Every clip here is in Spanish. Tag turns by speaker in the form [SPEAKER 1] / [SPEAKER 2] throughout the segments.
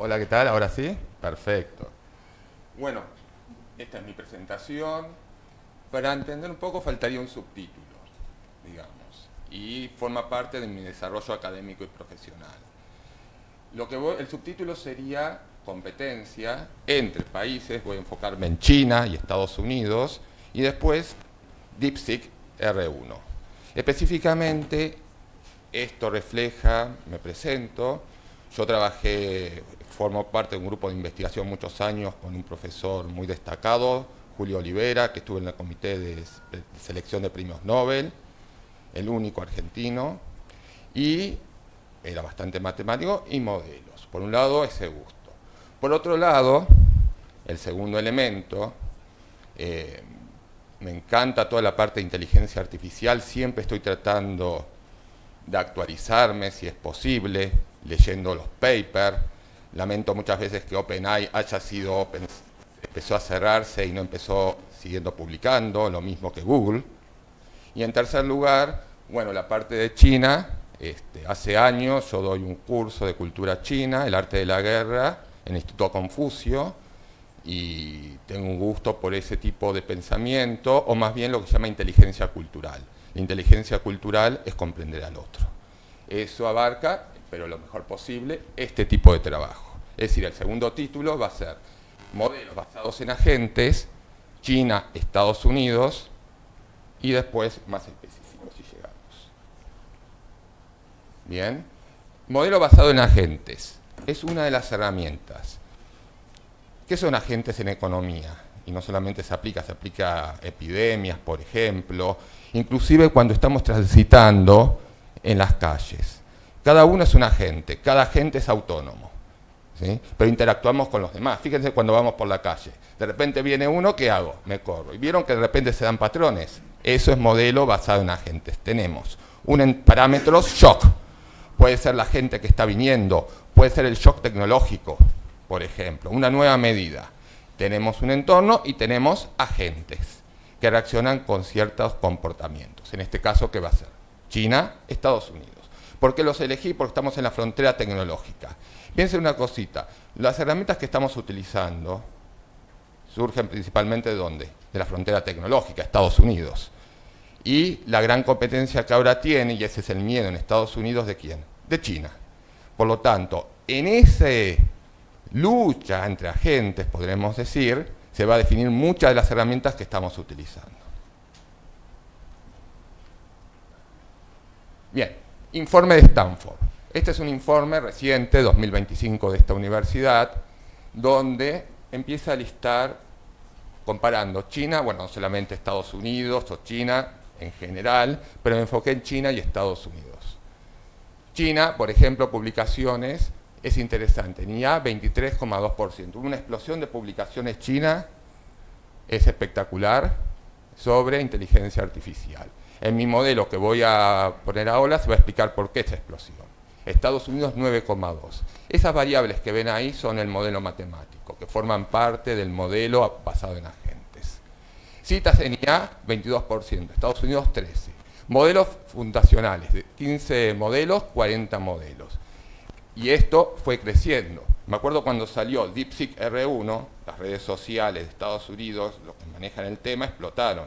[SPEAKER 1] Hola, ¿qué tal? ¿Ahora sí? Perfecto. Bueno, esta es mi presentación. Para entender un poco faltaría un subtítulo, digamos, y forma parte de mi desarrollo académico y profesional. El subtítulo sería competencia entre países, voy a enfocarme en China y Estados Unidos, y después DeepSeek R1. Específicamente, esto refleja, me presento, yo formo parte de un grupo de investigación muchos años con un profesor muy destacado, Julio Olivera, que estuvo en el comité de selección de premios Nobel, el único argentino, y era bastante matemático y modelos. Por un lado, ese gusto. Por otro lado, el segundo elemento, eh, me encanta toda la parte de inteligencia artificial, siempre estoy tratando de actualizarme si es posible, leyendo los papers. Lamento muchas veces que OpenAI empezó a cerrarse y no empezó siguiendo publicando, lo mismo que Google. Y en tercer lugar, bueno, la parte de China. Hace años yo doy un curso de cultura china, el arte de la guerra, en el Instituto Confucio, y tengo un gusto por ese tipo de pensamiento, o más bien lo que se llama inteligencia cultural. La inteligencia cultural es comprender al otro. Eso abarca, pero lo mejor posible, este tipo de trabajo. Es decir, el segundo título va a ser modelos basados en agentes, China, Estados Unidos, y después más específicos si llegamos. Bien. Modelo basado en agentes. Es una de las herramientas. ¿Qué son agentes en economía? Y no solamente se aplica a epidemias, por ejemplo, inclusive cuando estamos transitando en las calles. Cada uno es un agente, cada agente es autónomo, ¿sí? Pero interactuamos con los demás. Fíjense cuando vamos por la calle. De repente viene uno, ¿qué hago? Me corro. ¿Y vieron que de repente se dan patrones? Eso es modelo basado en agentes. Tenemos parámetros shock. Puede ser la gente que está viniendo, puede ser el shock tecnológico, por ejemplo, una nueva medida. Tenemos un entorno y tenemos agentes que reaccionan con ciertos comportamientos. En este caso, ¿qué va a ser? China, Estados Unidos. ¿Por qué los elegí? Porque estamos en la frontera tecnológica. Piensen una cosita, las herramientas que estamos utilizando surgen principalmente ¿de dónde? De la frontera tecnológica, Estados Unidos. Y la gran competencia que ahora tiene, y ese es el miedo en Estados Unidos, ¿de quién? De China. Por lo tanto, en esa lucha entre agentes, podremos decir, se va a definir muchas de las herramientas que estamos utilizando. Bien, informe de Stanford. Este es un informe reciente, 2025, de esta universidad, donde empieza a listar, comparando China, bueno, no solamente Estados Unidos o China en general, pero me enfoqué en China y Estados Unidos. China, por ejemplo, publicaciones, es interesante, en IA 23,2%. Una explosión de publicaciones china es espectacular sobre inteligencia artificial. En mi modelo que voy a poner ahora se va a explicar por qué esa explosión. Estados Unidos 9,2. Esas variables que ven ahí son el modelo matemático, que forman parte del modelo basado en agentes. Citas en IA 22%, Estados Unidos 13%. Modelos fundacionales, de 15 modelos, 40 modelos. Y esto fue creciendo. Me acuerdo cuando salió DeepSeek R1, las redes sociales de Estados Unidos, los que manejan el tema, explotaron.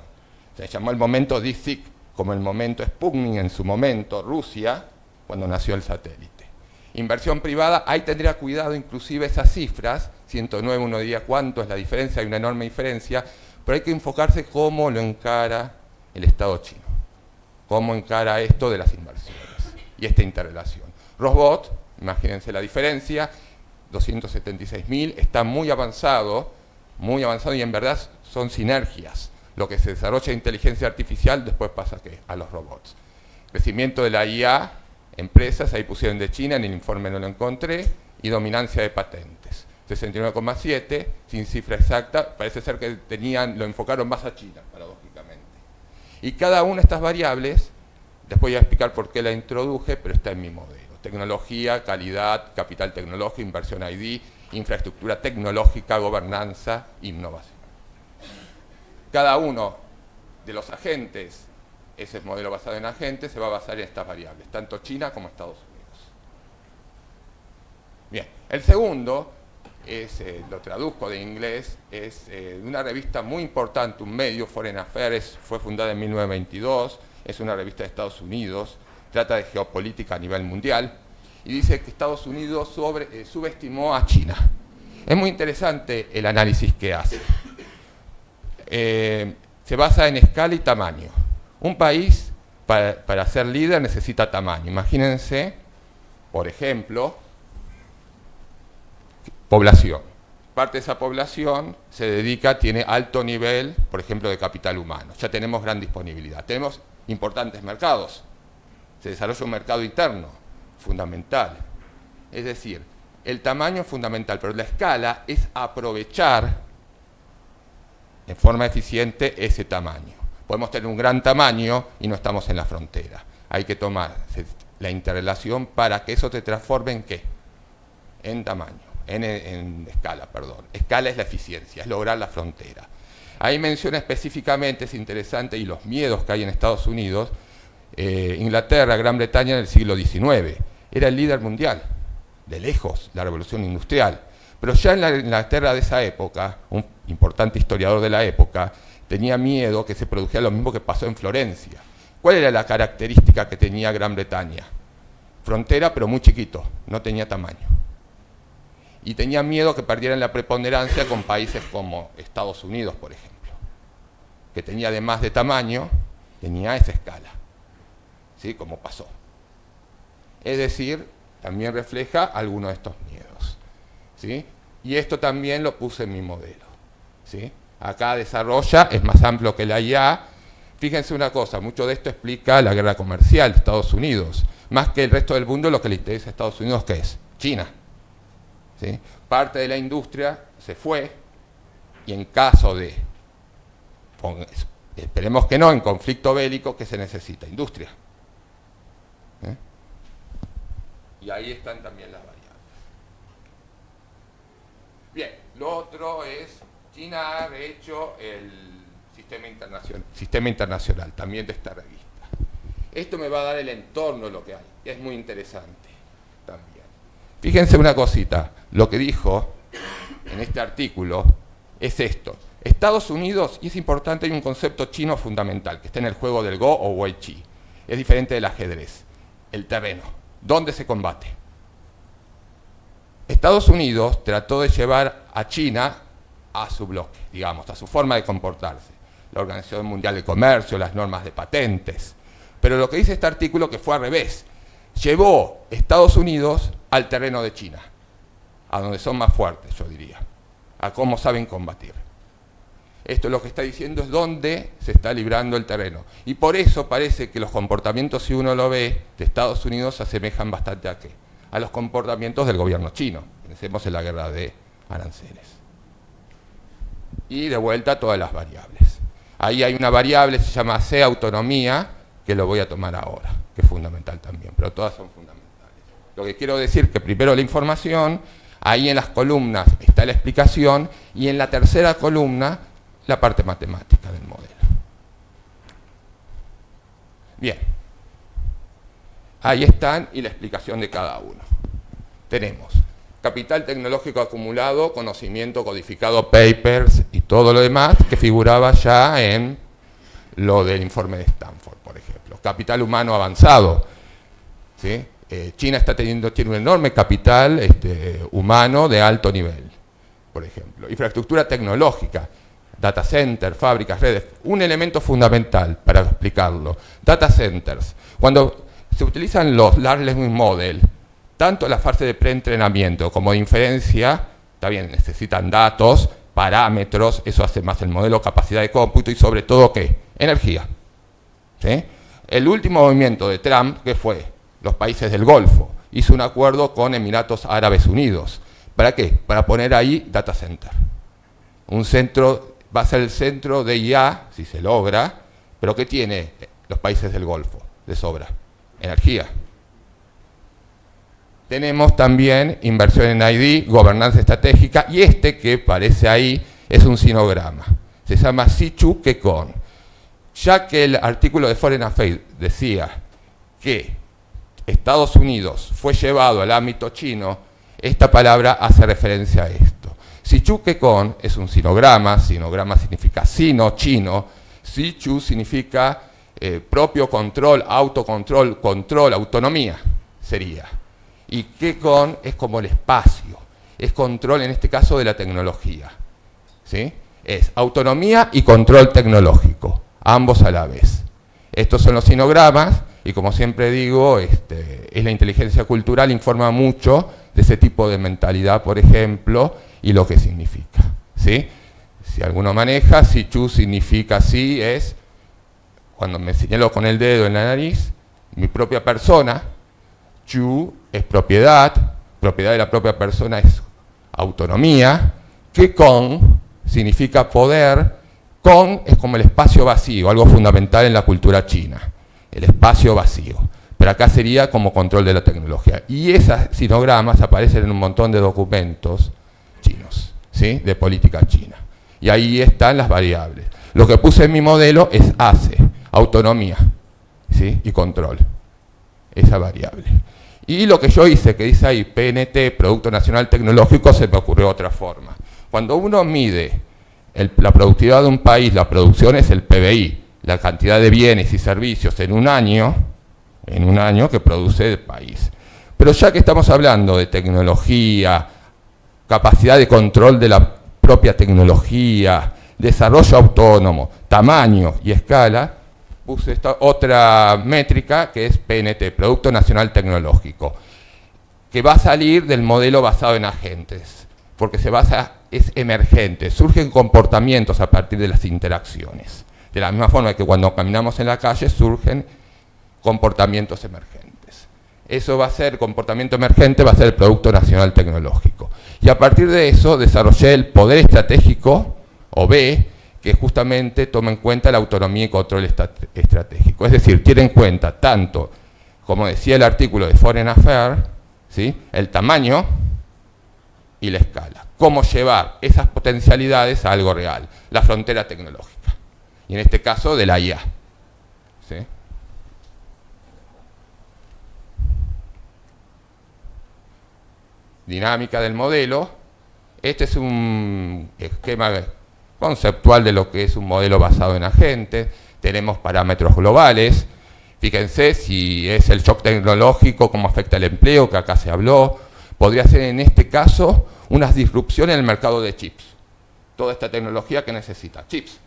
[SPEAKER 1] Se llamó el momento DeepSeek, como el momento Sputnik en su momento, Rusia, cuando nació el satélite. Inversión privada, ahí tendría cuidado inclusive esas cifras, 109 uno diría cuánto es la diferencia, hay una enorme diferencia, pero hay que enfocarse cómo lo encara el Estado chino, cómo encara esto de las inversiones y esta interrelación. Rosbot, imagínense la diferencia, 276.000, está muy avanzado y en verdad son sinergias. Lo que se desarrolla en inteligencia artificial después pasa a los robots. Crecimiento de la IA, empresas, ahí pusieron de China, en el informe no lo encontré, y dominancia de patentes. 69,7, sin cifra exacta, parece ser que lo enfocaron más a China, paradójicamente. Y cada una de estas variables, después voy a explicar por qué la introduje, pero está en mi modelo. Tecnología, calidad, capital tecnológico, inversión ID, infraestructura tecnológica, gobernanza, innovación. Cada uno de los agentes, ese es modelo basado en agentes, se va a basar en estas variables, tanto China como Estados Unidos. Bien, El segundo, lo traduzco de inglés, es una revista muy importante, un medio, Foreign Affairs, fue fundada en 1922, es una revista de Estados Unidos, trata de geopolítica a nivel mundial, y dice que Estados Unidos subestimó a China. Es muy interesante el análisis que hace. Se basa en escala y tamaño. Un país, para ser líder, necesita tamaño. Imagínense, por ejemplo, población. Parte de esa población se dedica, tiene alto nivel, por ejemplo, de capital humano. Ya tenemos gran disponibilidad. Tenemos importantes mercados. Se desarrolla un mercado interno, fundamental. Es decir, el tamaño es fundamental, pero la escala es aprovechar en forma eficiente ese tamaño. Podemos tener un gran tamaño y no estamos en la frontera. Hay que tomar la interrelación para que eso se transforme en ¿qué? En tamaño, en escala, perdón. Escala es la eficiencia, es lograr la frontera. Ahí menciona específicamente, es interesante, y los miedos que hay en Estados Unidos. Inglaterra, Gran Bretaña en el siglo XIX, era el líder mundial, de lejos, la revolución industrial. Pero ya en la Inglaterra de esa época, un importante historiador de la época, tenía miedo que se produjera lo mismo que pasó en Florencia. ¿Cuál era la característica que tenía Gran Bretaña? Frontera, pero muy chiquito, no tenía tamaño. Y tenía miedo que perdieran la preponderancia con países como Estados Unidos, por ejemplo, que tenía además de tamaño, tenía esa escala. ¿Sí? Como pasó. Es decir, también refleja algunos de estos miedos. ¿Sí? Y esto también lo puse en mi modelo. ¿Sí? Acá desarrolla, es más amplio que la IA. Fíjense una cosa, mucho de esto explica la guerra comercial de Estados Unidos. Más que el resto del mundo, lo que le interesa a Estados Unidos, ¿qué es? China. ¿Sí? Parte de la industria se fue, y en caso de, esperemos que no, en conflicto bélico, ¿qué se necesita? Industria. Y ahí están también las variables. Bien, lo otro es, China ha hecho el sistema internacional, también de esta revista. Esto me va a dar el entorno de lo que hay, y es muy interesante también. Fíjense una cosita, lo que dijo en este artículo es esto. Estados Unidos, y es importante, hay un concepto chino fundamental, que está en el juego del Go o Wei Chi. Es diferente del ajedrez. El terreno. ¿Dónde se combate? Estados Unidos trató de llevar a China a su bloque, digamos, a su forma de comportarse. La Organización Mundial de Comercio, las normas de patentes. Pero lo que dice este artículo que fue al revés. Llevó Estados Unidos al terreno de China, a donde son más fuertes, yo diría, a cómo saben combatir. Esto lo que está diciendo es dónde se está librando el terreno. Y por eso parece que los comportamientos, si uno lo ve, de Estados Unidos se asemejan bastante a ¿qué? A los comportamientos del gobierno chino. Pensemos en la guerra de aranceles. Y de vuelta todas las variables. Ahí hay una variable, se llama C, autonomía, que lo voy a tomar ahora, que es fundamental también, pero todas son fundamentales. Lo que quiero decir es que primero la información, ahí en las columnas está la explicación, y en la tercera columna la parte matemática del modelo. Bien. Ahí están y la explicación de cada uno. Tenemos capital tecnológico acumulado, conocimiento codificado, papers y todo lo demás que figuraba ya en lo del informe de Stanford, por ejemplo. Capital humano avanzado. ¿Sí? China tiene un enorme capital humano de alto nivel, por ejemplo. Infraestructura tecnológica. Data center, fábricas, redes, un elemento fundamental para explicarlo. Data centers. Cuando se utilizan los Large Language Model, tanto la fase de preentrenamiento como de inferencia, está bien, necesitan datos, parámetros, eso hace más el modelo, capacidad de cómputo y sobre todo, ¿qué? Energía. ¿Sí? El último movimiento de Trump, ¿qué fue? Los países del Golfo. Hizo un acuerdo con Emiratos Árabes Unidos. ¿Para qué? Para poner ahí data center. Un centro. Va a ser el centro de IA, si se logra, pero ¿qué tiene los países del Golfo de sobra? Energía. Tenemos también inversión en ID, gobernanza estratégica, y que parece ahí es un sinograma. Se llama Sichu Kekon. Ya que el artículo de Foreign Affairs decía que Estados Unidos fue llevado al ámbito chino, esta palabra hace referencia a esto. Sichu Kekon es un sinograma significa sino, chino, Sichu significa propio control, autocontrol, control, autonomía, sería. Y Kekon es como el espacio, es control en este caso de la tecnología, ¿sí? Es autonomía y control tecnológico, ambos a la vez. Estos son los sinogramas y como siempre digo, es la inteligencia cultural, informa mucho de ese tipo de mentalidad, por ejemplo, y lo que significa, ¿sí? Si alguno maneja, si chu significa sí, es, cuando me señalo con el dedo en la nariz, mi propia persona, chu es propiedad de la propia persona es autonomía, que con significa poder, con es como el espacio vacío, algo fundamental en la cultura china, el espacio vacío. Pero acá sería como control de la tecnología. Y esos sinogramas aparecen en un montón de documentos chinos, ¿sí? De política china. Y ahí están las variables. Lo que puse en mi modelo es ACE, autonomía, ¿sí? Y control, esa variable. Y lo que yo hice, que dice ahí PNT, Producto Nacional Tecnológico, se me ocurrió otra forma. Cuando uno mide la productividad de un país, la producción es el PBI, la cantidad de bienes y servicios en un año que produce el país. Pero ya que estamos hablando de tecnología, capacidad de control de la propia tecnología, desarrollo autónomo, tamaño y escala, puse esta otra métrica que es PNT, Producto Nacional Tecnológico, que va a salir del modelo basado en agentes, porque es emergente, surgen comportamientos a partir de las interacciones. De la misma forma que cuando caminamos en la calle surgen comportamientos emergentes. Eso va a ser, comportamiento emergente va a ser el Producto Nacional Tecnológico. Y a partir de eso desarrollé el poder estratégico, o B, que justamente toma en cuenta la autonomía y control estratégico. Es decir, tiene en cuenta tanto, como decía el artículo de Foreign Affairs, ¿sí? El tamaño y la escala. Cómo llevar esas potencialidades a algo real, la frontera tecnológica. Y en este caso de la IA. ¿Sí? Dinámica del modelo. Este es un esquema conceptual de lo que es un modelo basado en agentes. Tenemos parámetros globales. Fíjense si es el shock tecnológico, cómo afecta el empleo, que acá se habló. Podría ser en este caso una disrupción en el mercado de chips. Toda esta tecnología que necesita chips.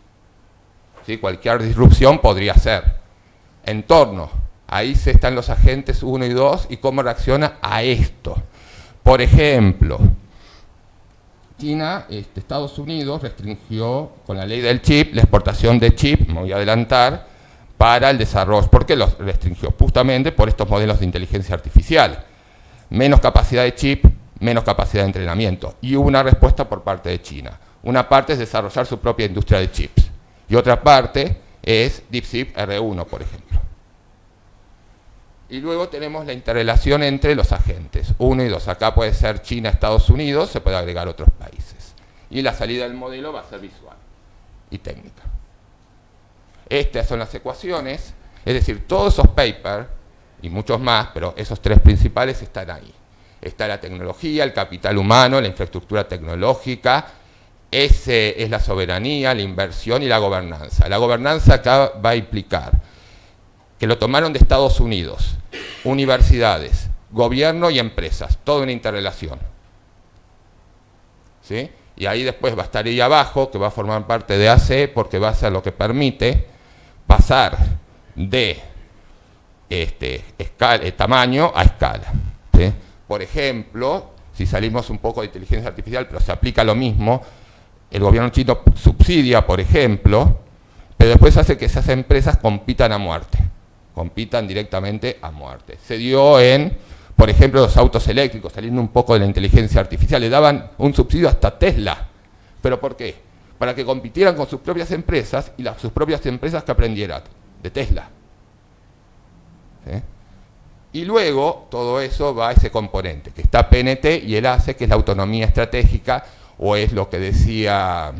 [SPEAKER 1] ¿Sí? Cualquier disrupción podría ser. Entorno. Ahí se están los agentes 1 y 2 y cómo reacciona a esto. Por ejemplo, China, Estados Unidos restringió con la ley del chip la exportación de chip, me voy a adelantar, para el desarrollo. ¿Por qué los restringió? Justamente por estos modelos de inteligencia artificial. Menos capacidad de chip, menos capacidad de entrenamiento. Y hubo una respuesta por parte de China. Una parte es desarrollar su propia industria de chips. Y otra parte es DeepSeek R1, por ejemplo. Y luego tenemos la interrelación entre los agentes, 1 y 2. Acá puede ser China, Estados Unidos, se puede agregar otros países. Y la salida del modelo va a ser visual y técnica. Estas son las ecuaciones, es decir, todos esos papers, y muchos más, pero esos tres principales están ahí. Está la tecnología, el capital humano, la infraestructura tecnológica, ese es la soberanía, la inversión y la gobernanza. La gobernanza acá va a implicar que lo tomaron de Estados Unidos, universidades, gobierno y empresas, toda una interrelación. ¿Sí? Y ahí después va a estar ahí abajo, que va a formar parte de AC, porque va a ser lo que permite pasar de tamaño a escala. ¿Sí? Por ejemplo, si salimos un poco de inteligencia artificial, pero se aplica lo mismo, el gobierno chino subsidia, por ejemplo, pero después hace que esas empresas compitan a muerte. Compitan directamente a muerte. Se dio en, por ejemplo, los autos eléctricos, saliendo un poco de la inteligencia artificial, le daban un subsidio hasta Tesla. ¿Pero por qué? Para que compitieran con sus propias empresas y sus propias empresas que aprendieran de Tesla. ¿Sí? Y luego todo eso va a ese componente, que está PNT y el ACE, que es la autonomía estratégica, o es lo que decía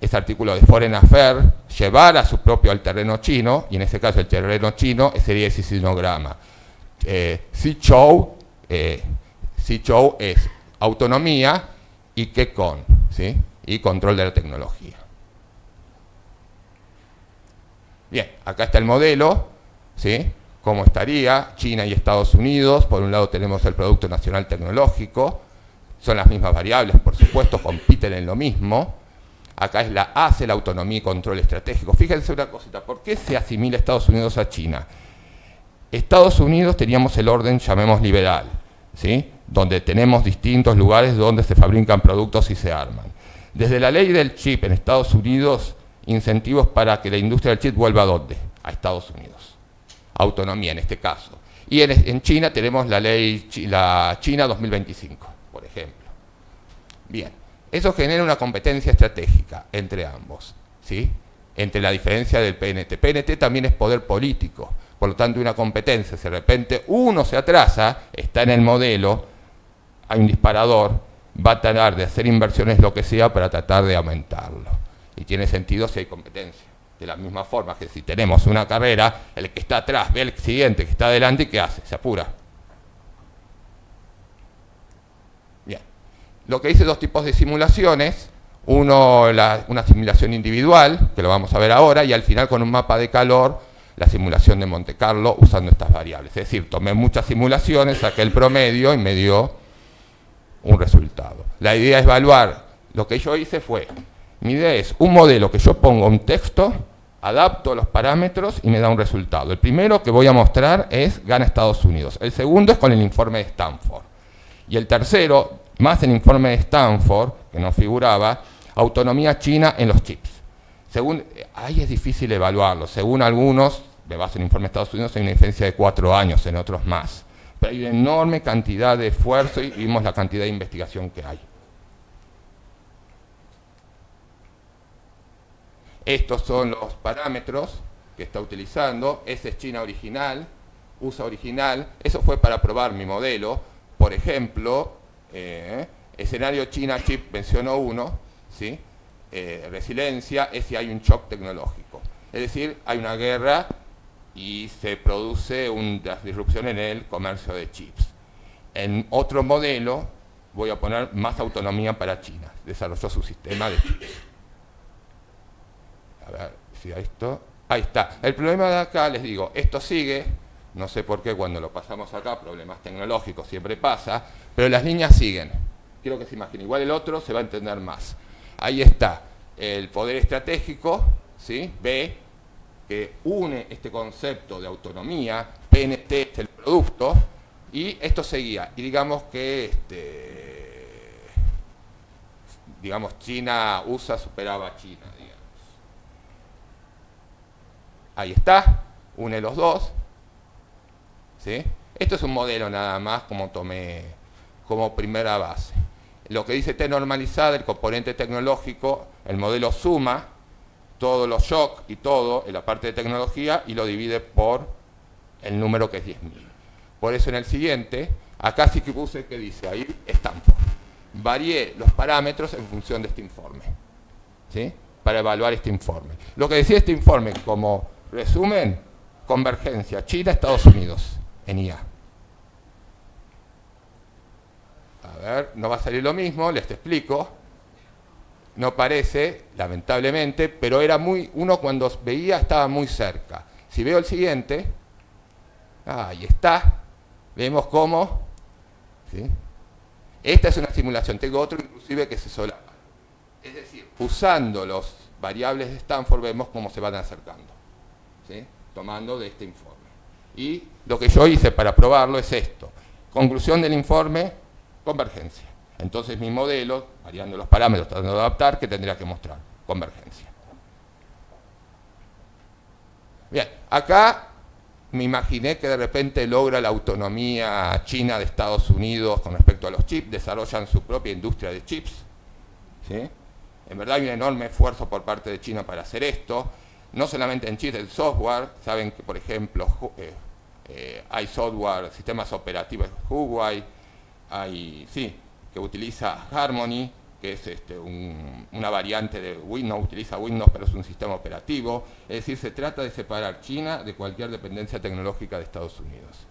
[SPEAKER 1] ese artículo de Foreign Affairs, llevar a su propio al terreno chino, y en ese caso el terreno chino sería ese sinograma. Sichou CHOW es autonomía y que con, ¿sí? Y control de la tecnología. Bien, acá está el modelo, ¿sí? Cómo estaría China y Estados Unidos. Por un lado tenemos el Producto Nacional Tecnológico, son las mismas variables, por supuesto, compiten en lo mismo. Acá es la ACE, la autonomía y control estratégico. Fíjense una cosita, ¿por qué se asimila Estados Unidos a China? Estados Unidos teníamos el orden, llamemos liberal, ¿sí? Donde tenemos distintos lugares donde se fabrican productos y se arman. Desde la ley del chip en Estados Unidos, incentivos para que la industria del chip vuelva ¿a dónde? A Estados Unidos. Autonomía en este caso. Y en China tenemos la ley la China 2025, por ejemplo. Bien, eso genera una competencia estratégica entre ambos, ¿sí? Entre la diferencia del PNT. PNT también es poder político, por lo tanto una competencia, si de repente uno se atrasa, está en el modelo, hay un disparador, va a tratar de hacer inversiones lo que sea para tratar de aumentarlo. Y tiene sentido si hay competencia. De la misma forma que si tenemos una carrera, el que está atrás ve al siguiente que está adelante y ¿qué hace? Se apura. Bien. Lo que dice dos tipos de simulaciones. Uno, una simulación individual, que lo vamos a ver ahora, y al final con un mapa de calor, la simulación de Monte Carlo usando estas variables. Es decir, tomé muchas simulaciones, saqué el promedio y me dio un resultado. La idea es evaluar. Lo que yo hice fue, mi idea es un modelo que yo pongo un texto, adapto los parámetros y me da un resultado. El primero que voy a mostrar es gana Estados Unidos. El segundo es con el informe de Stanford. Y el tercero, más el informe de Stanford, que no figuraba, autonomía china en los chips. Ahí es difícil evaluarlo. Según algunos, me baso en el informe de Estados Unidos, hay una diferencia de 4 años, en otros más. Pero hay una enorme cantidad de esfuerzo y vimos la cantidad de investigación que hay. Estos son los parámetros que está utilizando. Ese es China original, USA original. Eso fue para probar mi modelo. Por ejemplo, escenario China chip mencionó 1, ¿sí? Resiliencia es si hay un shock tecnológico. Es decir, hay una guerra y se produce una disrupción en el comercio de chips. En otro modelo voy a poner más autonomía para China. Desarrolló su sistema de chips. A ver si esto... Ahí está. El problema de acá, les digo, esto sigue, no sé por qué cuando lo pasamos acá, problemas tecnológicos siempre pasa, pero las líneas siguen. Quiero que se imaginen. Igual el otro se va a entender más. Ahí está el poder estratégico, ¿sí? B, que une este concepto de autonomía, PNT es el producto, y esto seguía. Y digamos que China, USA superaba a China, digamos. Ahí está, une los dos, ¿sí? Esto es un modelo nada más, como tomé como primera base. Lo que dice T normalizada, el componente tecnológico, el modelo suma todos los shocks y todo en la parte de tecnología y lo divide por el número que es 10.000. Por eso en el siguiente, acá sí que puse que dice ahí Stanford. Varié los parámetros en función de este informe, ¿sí? Para evaluar este informe. Lo que decía este informe como resumen, convergencia China, Estados Unidos en IA. A ver, no va a salir lo mismo, les explico. No parece, lamentablemente, pero era uno cuando veía estaba muy cerca. Si veo el siguiente, ahí está, vemos cómo, ¿sí? Esta es una simulación, tengo otro inclusive que se solapa. Es decir, usando los variables de Stanford vemos cómo se van acercando, ¿sí? Tomando de este informe. Y lo que yo hice para probarlo es esto. Conclusión del informe, convergencia. Entonces mi modelo, variando los parámetros, tratando de adaptar, ¿qué tendría que mostrar? Convergencia. Bien, acá me imaginé que de repente logra la autonomía China de Estados Unidos con respecto a los chips, desarrollan su propia industria de chips, ¿sí? En verdad hay un enorme esfuerzo por parte de China para hacer esto, no solamente en chips, en software. Saben que, por ejemplo, hay software, sistemas operativos Huawei, que utiliza Harmony, que es una variante de Windows, utiliza Windows pero es un sistema operativo. Es decir, se trata de separar China de cualquier dependencia tecnológica de Estados Unidos.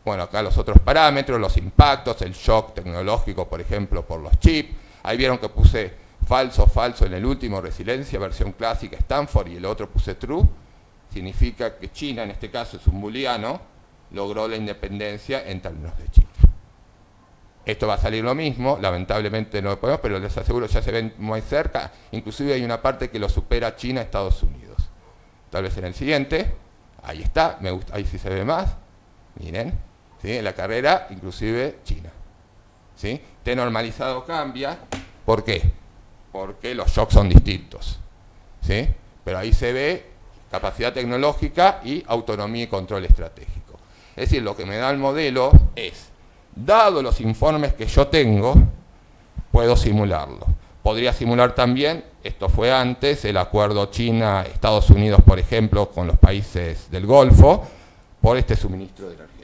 [SPEAKER 1] Bueno, acá los otros parámetros, los impactos, el shock tecnológico, por ejemplo, por los chips. Ahí vieron que puse falso, falso en el último, resiliencia, versión clásica, Stanford, y el otro puse true. Significa que China, en este caso es un booleano, logró la independencia en términos de chip. Esto va a salir lo mismo, lamentablemente no lo podemos, pero les aseguro ya se ven muy cerca. Inclusive hay una parte que lo supera China, Estados Unidos. Tal vez en el siguiente, ahí está, me gusta, ahí sí se ve más. Miren, ¿sí? En la carrera, inclusive China. ¿Sí? T normalizado cambia. ¿Por qué? Porque los shocks son distintos. ¿Sí? Pero ahí se ve capacidad tecnológica y autonomía y control estratégico. Es decir, lo que me da el modelo es, dado los informes que yo tengo, puedo simularlo. Podría simular también, esto fue antes, el acuerdo China-Estados Unidos, por ejemplo, con los países del Golfo, por este suministro energético.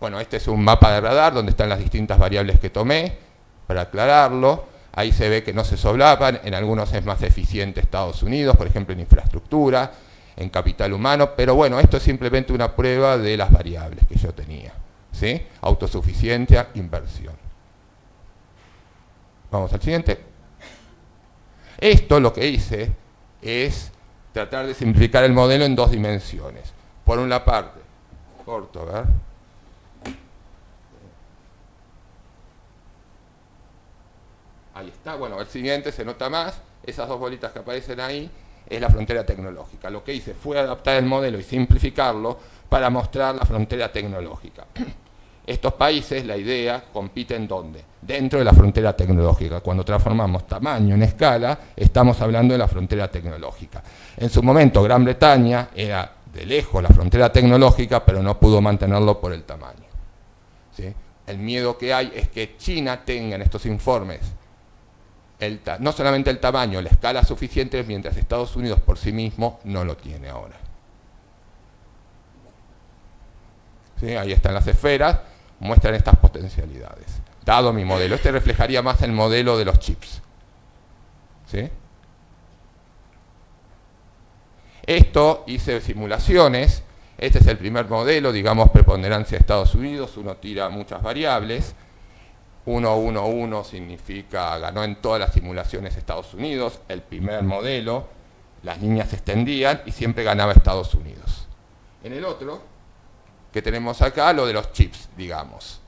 [SPEAKER 1] Bueno, este es un mapa de radar donde están las distintas variables que tomé, para aclararlo. Ahí se ve que no se solapan, en algunos es más eficiente Estados Unidos, por ejemplo en infraestructura, en capital humano, pero bueno, esto es simplemente una prueba de las variables que yo tenía, ¿sí? Autosuficiencia, inversión. Vamos al siguiente. Esto lo que hice es tratar de simplificar el modelo en dos dimensiones. Por una parte, corto, a ver. Ahí está, bueno, el siguiente se nota más, esas dos bolitas que aparecen ahí es la frontera tecnológica. Lo que hice fue adaptar el modelo y simplificarlo para mostrar la frontera tecnológica. Estos países, la idea, compiten ¿dónde? Dentro de la frontera tecnológica. Cuando transformamos tamaño en escala, estamos hablando de la frontera tecnológica. En su momento, Gran Bretaña era de lejos la frontera tecnológica, pero no pudo mantenerlo por el tamaño. ¿Sí? El miedo que hay es que China tenga en estos informes no solamente el tamaño, la escala suficiente, mientras Estados Unidos por sí mismo no lo tiene ahora. ¿Sí? Ahí están las esferas, muestran estas potencialidades. Dado mi modelo, este reflejaría más el modelo de los chips. ¿Sí? Esto hice simulaciones, este es el primer modelo, digamos preponderancia de Estados Unidos, uno tira muchas variables. 1-1-1 significa ganó en todas las simulaciones Estados Unidos, el primer modelo, las líneas se extendían y siempre ganaba Estados Unidos. En el otro, que tenemos acá, lo de los chips, digamos.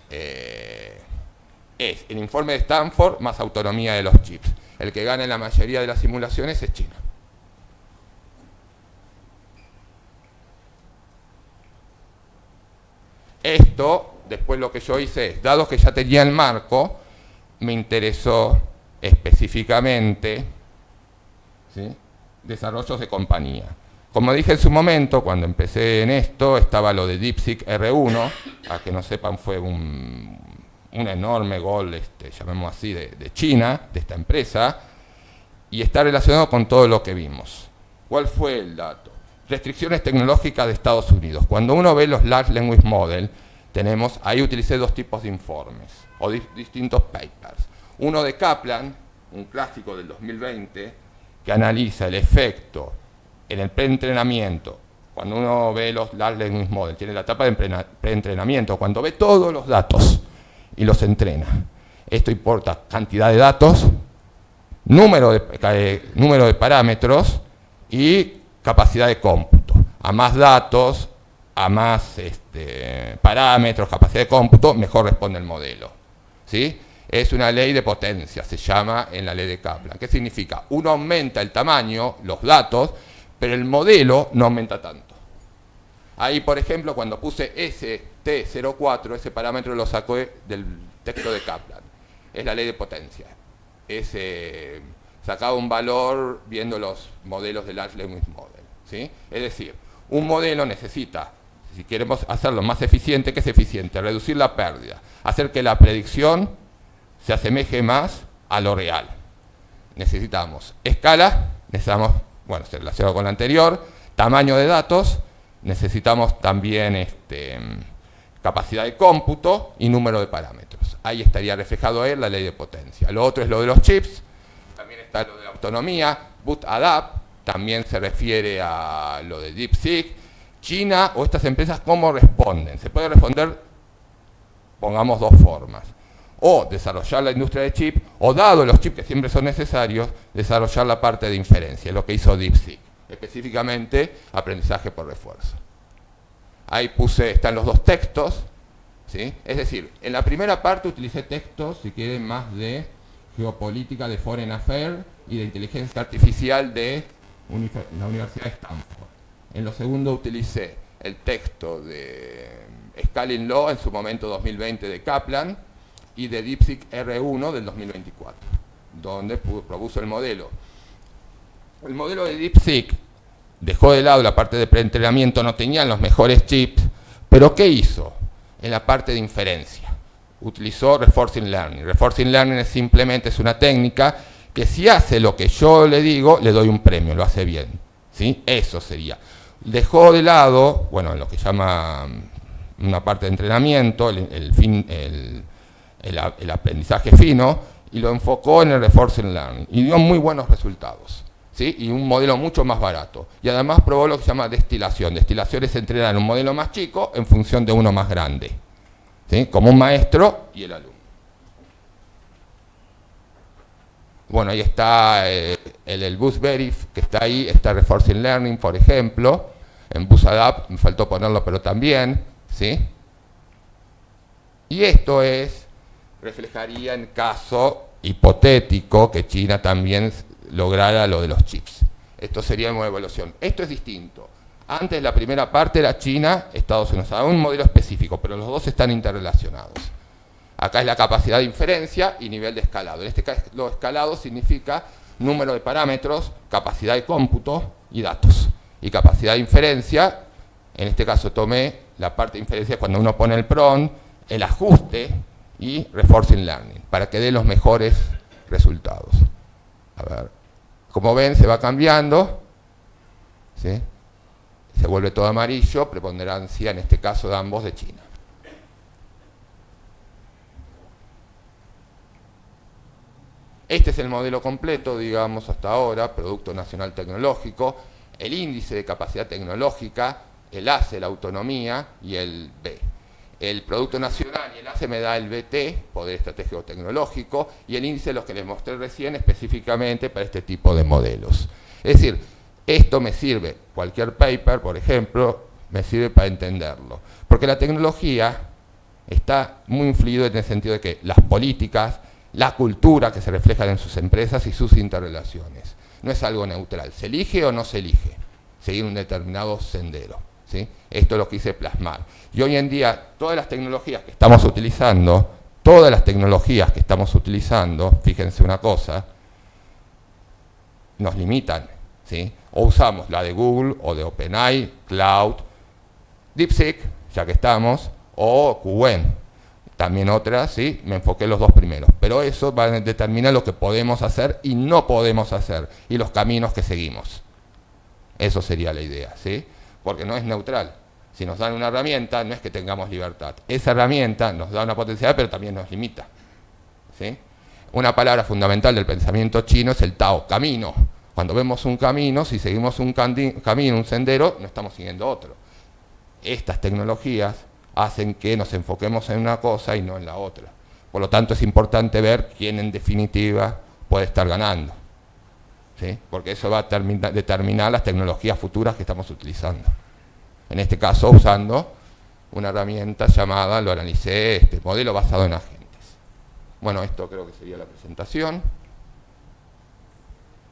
[SPEAKER 1] Es el informe de Stanford más autonomía de los chips. El que gana en la mayoría de las simulaciones es China. Esto, después lo que yo hice es, dado que ya tenía el marco, me interesó específicamente, ¿sí?, desarrollos de compañía. Como dije en su momento, cuando empecé en esto, estaba lo de DeepSeek R1, a que no sepan fue un enorme gol, llamémoslo así, de China, de esta empresa, y está relacionado con todo lo que vimos. ¿Cuál fue el dato? Restricciones tecnológicas de Estados Unidos. Cuando uno ve los Large Language Model, ahí utilicé dos tipos de informes, o distintos papers. Uno de Kaplan, un clásico del 2020, que analiza el efecto en el preentrenamiento. Cuando uno ve los Large Language Model, tiene la etapa de preentrenamiento, cuando ve todos los datos y los entrena. Esto importa cantidad de datos, número de parámetros y capacidad de cómputo. A más datos, a más parámetros, capacidad de cómputo, mejor responde el modelo. ¿Sí? Es una ley de potencia, se llama en la ley de Kaplan. ¿Qué significa? Uno aumenta el tamaño, los datos, pero el modelo no aumenta tanto. Ahí, por ejemplo, cuando puse ST04, ese parámetro lo saqué del texto de Kaplan. Es la ley de potencia. Sacaba un valor viendo los modelos de Large Language Model. ¿Sí? Es decir, un modelo necesita, si queremos hacerlo más eficiente, ¿qué es eficiente? Reducir la pérdida, hacer que la predicción se asemeje más a lo real. Necesitamos escala, necesitamos, bueno, se relaciona con lo anterior, tamaño de datos, necesitamos también capacidad de cómputo y número de parámetros. Ahí estaría reflejado la ley de potencia. Lo otro es lo de los chips, también está lo de la autonomía, boot adapt, también se refiere a lo de DeepSeek, China o estas empresas, ¿cómo responden? Se puede responder, pongamos, dos formas. O desarrollar la industria de chip, o dado los chips que siempre son necesarios, desarrollar la parte de inferencia, lo que hizo DeepSeek, específicamente aprendizaje por refuerzo. Ahí están los dos textos, ¿sí? Es decir, en la primera parte utilicé textos, si quieren, más de geopolítica, de Foreign Affairs y de inteligencia artificial de la Universidad de Stanford. En lo segundo utilicé el texto de Scaling Law, en su momento 2020, de Kaplan, y de DeepSeek R1 del 2024, donde propuso el modelo. El modelo de DeepSeek dejó de lado la parte de preentrenamiento, no tenían los mejores chips, pero ¿qué hizo? En la parte de inferencia utilizó Reinforcing Learning. Reinforcing Learning simplemente es una técnica que si hace lo que yo le digo, le doy un premio, lo hace bien, ¿sí? Eso sería. Dejó de lado, bueno, lo que llama una parte de entrenamiento, el aprendizaje fino, y lo enfocó en el Reinforcing Learning, y dio muy buenos resultados, ¿sí? Y un modelo mucho más barato. Y además probó lo que se llama destilación. Destilación es entrenar un modelo más chico en función de uno más grande, ¿sí? Como un maestro y el alumno. Bueno, ahí está el BuzzVerif, que está ahí, está Reinforcing Learning, por ejemplo. En BuzzAdapt, me faltó ponerlo, pero también, ¿sí? Y esto reflejaría en caso hipotético que China también lograra lo de los chips. Esto sería una evaluación. Esto es distinto. Antes la primera parte era China, Estados Unidos. Hay un modelo específico, pero los dos están interrelacionados. Acá es la capacidad de inferencia y nivel de escalado. En este caso, lo escalado significa número de parámetros, capacidad de cómputo y datos. Y capacidad de inferencia, en este caso tomé la parte de inferencia cuando uno pone el prompt, el ajuste y Reinforcing Learning, para que dé los mejores resultados. A ver, como ven, se va cambiando, ¿sí? Se vuelve todo amarillo, preponderancia, en este caso de ambos, de China. Este es el modelo completo, digamos, hasta ahora, Producto Nacional Tecnológico, el índice de capacidad tecnológica, el ACE, la autonomía, y el B. El Producto Nacional y el ACE me da el BT, Poder Estratégico Tecnológico, y el índice, los que les mostré recién, específicamente para este tipo de modelos. Es decir, esto me sirve, cualquier paper, por ejemplo, me sirve para entenderlo. Porque la tecnología está muy influida en el sentido de que las políticas, la cultura que se reflejan en sus empresas y sus interrelaciones. No es algo neutral. ¿Se elige o no se elige? Seguir un determinado sendero, ¿sí? Esto es lo que quise plasmar. Y hoy en día, todas las tecnologías que estamos utilizando, fíjense una cosa, nos limitan, ¿sí? O usamos la de Google o de OpenAI, Cloud, DeepSeek, ya que estamos, o QWEN. También otras, ¿sí? Me enfoqué en los dos primeros. Pero eso va a determinar lo que podemos hacer y no podemos hacer, y los caminos que seguimos. Eso sería la idea, ¿sí? Porque no es neutral. Si nos dan una herramienta, no es que tengamos libertad. Esa herramienta nos da una potencialidad, pero también nos limita, ¿sí? Una palabra fundamental del pensamiento chino es el Tao, camino. Cuando vemos un camino, si seguimos un camino, un sendero, no estamos siguiendo otro. Estas tecnologías hacen que nos enfoquemos en una cosa y no en la otra. Por lo tanto, es importante ver quién en definitiva puede estar ganando, ¿sí? Porque eso va a determinar las tecnologías futuras que estamos utilizando. En este caso, usando una herramienta llamada, lo analicé, modelo basado en agentes. Bueno, esto creo que sería la presentación.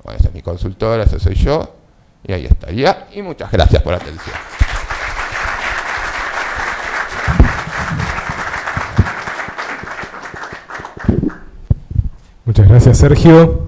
[SPEAKER 1] Bueno, esa es mi consultora, ese soy yo, y ahí estaría. Y muchas gracias por la atención.
[SPEAKER 2] Muchas gracias, Sergio.